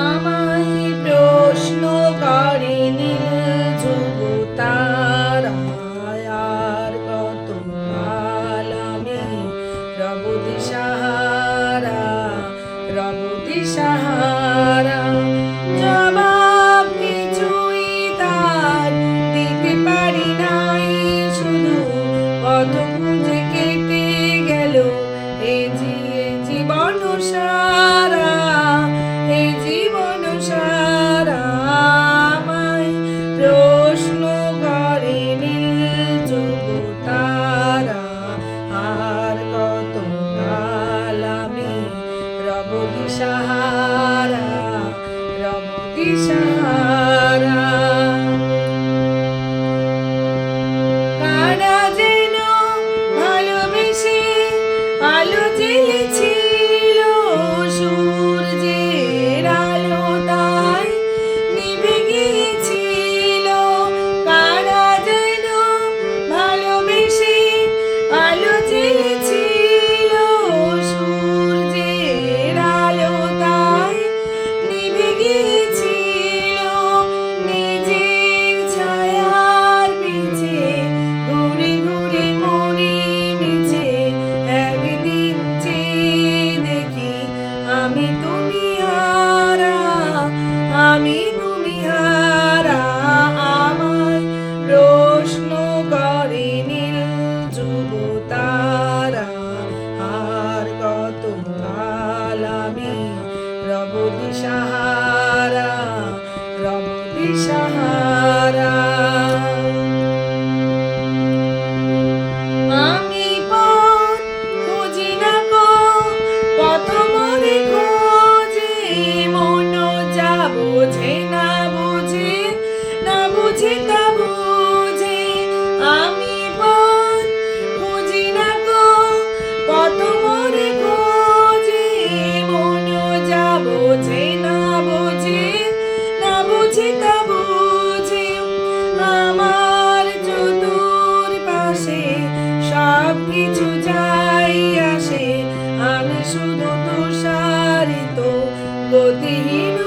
আমায় প্রশ্ন করে নীল তারায়, আর কত কাল আমি রব দিশাহারা, রব দিশাহারা। জবাব কিছুই তার দিতে পারি নাই, শুধু কত খুঁজে কেটে গেল এ জীবন সারা, এ জীবন সারা। আমায় প্রশ্ন করে নীল তারা, আর কত কাল আমি রব দিশাহারা, রব দিশাহারা। কারা যেন ভালোবেসে আলো জ্বেলেছিল, সূর্যের আলো তাই নিভে গিয়েছিল। কারা যেন ভালোবেসে আলো জ্বেলেছিল, সূর্যের আলো তাই নিভে গিয়েছিল। নিজের ছায়ার পিছে ঘুরে ঘুরে মরি মিছে, একদিন চেয়ে দেখি আমি তুমি হারা, আমি তুমি হারা। আমায় প্রশ্ন করে নীল তারা, আর কত কাল আমি রব দিশাহারা, রব দিশাহারা। আমি পথ খুঁজি না গো, পথ মরে খোঁজে, মন যা বোঝে না বুঝে, না বুঝে তা বুঝে। আমি পথ খুঁজি না গো, পথ মরে খোঁজে, মন যা বোঝে না বোঝে, না বুঝে তা বুঝে। আমার চতুর পাশে সব কিছু যাই আসে, আমি শুধু তুষারিত গতিহীন